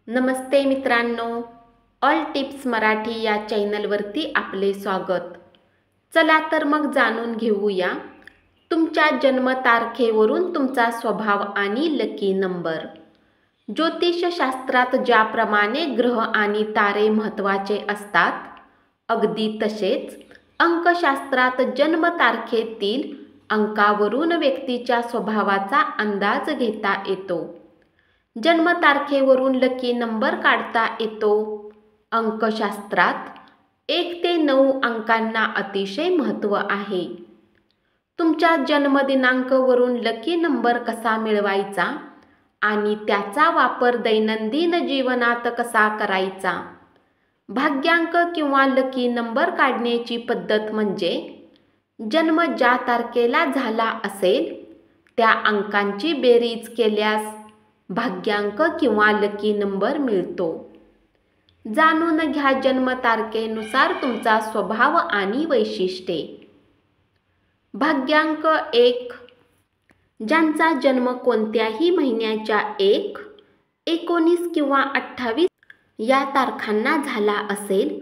नमस्ते मित्रांनो, all tips Marathi या चॅनलवरती आपले स्वागत. चला तर मग जाणून घेऊया तुमच्या जन्मतारखेवरून तुमचा स्वभाव आणि लकी नंबर. ज्योतिषशास्त्रात ज्याप्रमाणे ग्रह आणि तारे महत्त्वाचे असतात, अगदी तसेच अंकशास्त्रात जन्मतारखेतील अंकावरून व्यक्तीच्या स्वभावाचा अंदाज घेता येतो. जन्मतारखेवरून लकी नंबर काढता येतो. अंकशास्त्रात 1 ते 9 अंकांना अतिशय महत्त्व आहे. तुमच्या जन्मदिनांकावरून लकी नंबर कसा मिळवायचा आणि त्याचा वापर दैनंदिन जीवनात कसा करायचा. भाग्यांक किंवा लकी नंबर काढण्याची पद्धत म्हणजे जन्म ज्या तारखेला झाला असेल त्या अंकांची बेरीज केल्यास भाग्यांक किंवा लकी नंबर मिळतो. जाणून घ्या जन्मतारखेनुसार तुमचा स्वभाव आणि वैशिष्ट्ये. भाग्यांक 1. ज्यांचा जन्म कोणत्याही महिन्याच्या 1, 19 किंवा 28 या तारखांना झाला असेल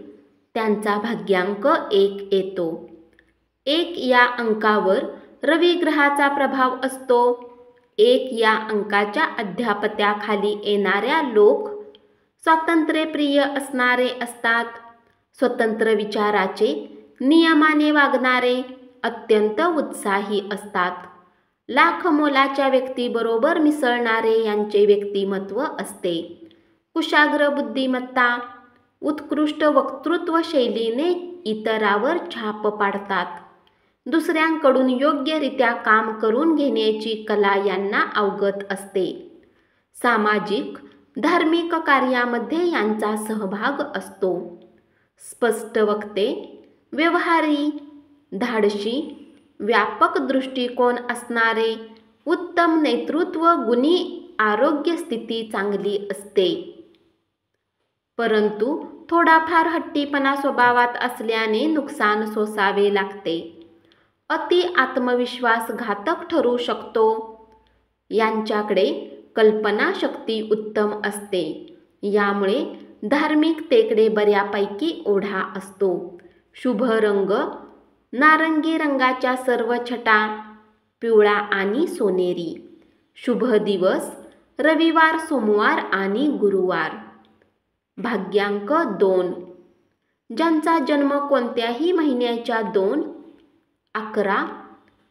त्यांचा भाग्यांक 1 येतो. 1 या अंकावर रवी ग्रहाचा प्रभाव असतो. 1 या अंकाच्या अध्यापत्याखाली येणाऱ्या लोक स्वातंत्र्यप्रिय असणारे असतात. स्वतंत्र विचाराचे, नियमाने वागणारे, अत्यंत उत्साही असतात. लाख मोलाच्या व्यक्तीबरोबर मिसळणारे यांचे व्यक्तिमत्व असते. कुशाग्र बुद्धिमत्ता, उत्कृष्ट वक्तृत्व शैलीने इतरावर छाप पाडतात. दुसऱ्यांकडून योग्यरित्या काम करून घेण्याची कला यांना अवगत असते. सामाजिक, धार्मिक कार्यामध्ये यांचा सहभाग असतो. स्पष्ट वक्ते, व्यवहारी, धाडशी, व्यापक दृष्टिकोन असणारे, उत्तम नेतृत्व गुणी, आरोग्य स्थिती चांगली असते. परंतु थोडाफार हट्टीपणा स्वभावात असल्याने नुकसान सोसावे लागते. अति आत्मविश्वास घातक ठरू शकतो. यांच्याकडे कल्पनाशक्ती उत्तम असते. यामुळे धार्मिकतेकडे बऱ्यापैकी ओढा असतो. शुभ रंग नारंगी रंगाच्या सर्व छटा, पिवळा आणि सोनेरी. शुभ दिवस रविवार, सोमवार आणि गुरुवार. भाग्यांक 2. ज्यांचा जन्म कोणत्याही महिन्याच्या 2, 11,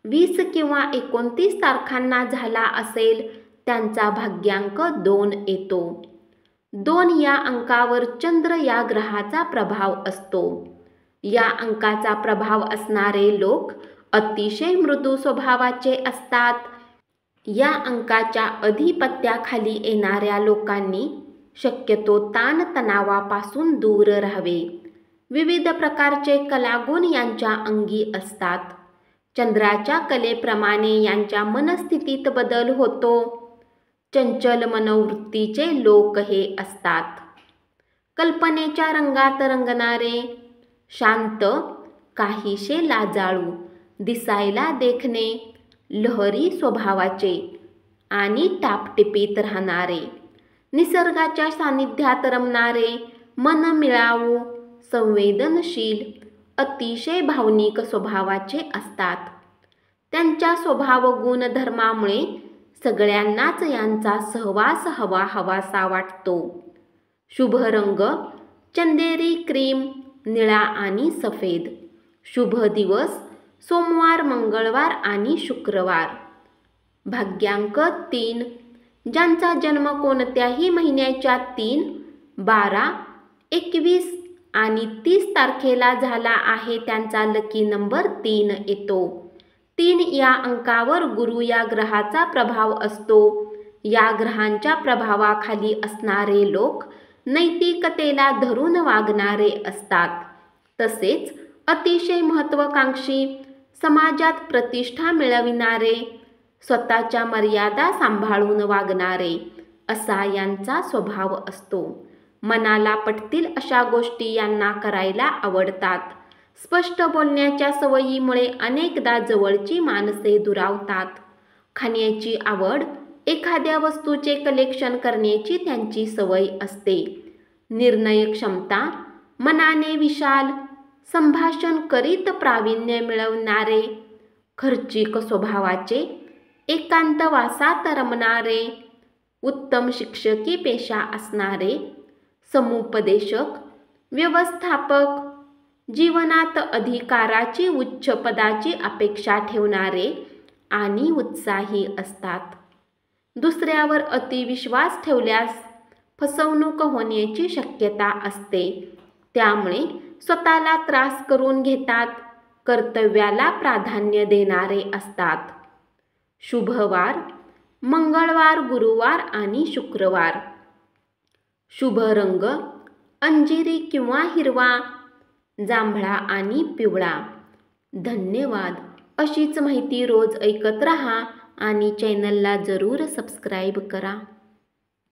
20 किंवा 29 तारखांना झाला असेल त्यांचा भाग्यांक 2 येतो. 2 या अंकावर चंद्र या ग्रहाचा प्रभाव असतो. या अंकाचा प्रभाव असणारे लोक अतिशय मृदू स्वभावाचे असतात. या अंकाच्या अधिपत्याखाली येणाऱ्या लोकांनी शक्यतो ताणतणावापासून दूर राहावे. विविध प्रकारचे कलागुण यांच्या अंगी असतात. चंद्राच्या कलेप्रमाणे यांच्या मनस्थितीत बदल होतो. चंचल मनोवृत्तीचे लोक हे असतात. कल्पनेच्या रंगात रंगणारे, शांत, काहीशे लाजाळू, दिसायला देखणे, लहरी स्वभावाचे आणि टापटिपीत राहणारे, निसर्गाच्या सानिध्यात रमणारे, मनमिळावू, संवेदनशील, अतिशय भावनिक स्वभावाचे असतात. त्यांच्या स्वभाव गुणधर्मामुळे सगळ्यांनाच यांचा सहवास हवासा वाटतो. शुभ रंग चंदेरी, क्रीम, निळा आणि सफेद. शुभ दिवस सोमवार, मंगळवार आणि शुक्रवार. भाग्यांक 3. ज्यांचा जन्म कोणत्याही महिन्याच्या 3, 12, 21 आणि 30 तारखेला झाला आहे त्यांचा लकी नंबर 3 येतो. 3 या अंकावर गुरु या ग्रहाचा प्रभाव असतो. या ग्रहांच्या प्रभावाखाली असणारे लोक नैतिकतेला धरून वागणारे असतात. तसेच अतिशय महत्त्वाकांक्षी, समाजात प्रतिष्ठा मिळविणारे, स्वतःच्या मर्यादा सांभाळून वागणारे असा यांचा स्वभाव असतो. मनाला पटतील अशा गोष्टी यांना करायला आवडतात. स्पष्ट बोलण्याच्या सवयीमुळे अनेकदा जवळची माणसे दुरावतात. खाण्याची आवड, एखाद्या वस्तूचे कलेक्शन करण्याची त्यांची सवय असते. निर्णय क्षमता, मनाने विशाल, संभाषण करीत प्रावीण्य मिळवणारे, खर्चिक स्वभावाचे, एकांतवासात रमणारे, उत्तम शिक्षकी पेशा असणारे, समुपदेशक, व्यवस्थापक, जीवनात अधिकाराची उच्च पदाची अपेक्षा ठेवणारे आणि उत्साही असतात. दुसऱ्यावर अतिविश्वास ठेवल्यास फसवणूक होण्याची शक्यता असते. त्यामुळे स्वतःला त्रास करून घेतात. कर्तव्याला प्राधान्य देणारे असतात. शुभवार मंगळवार, गुरुवार आणि शुक्रवार. शुभ रंग अंजिरी किंवा हिरवा, जांभळा आणि पिवळा. धन्यवाद. अशीच माहिती रोज ऐकत रहा आणि चॅनलला जरूर सबस्क्राईब करा.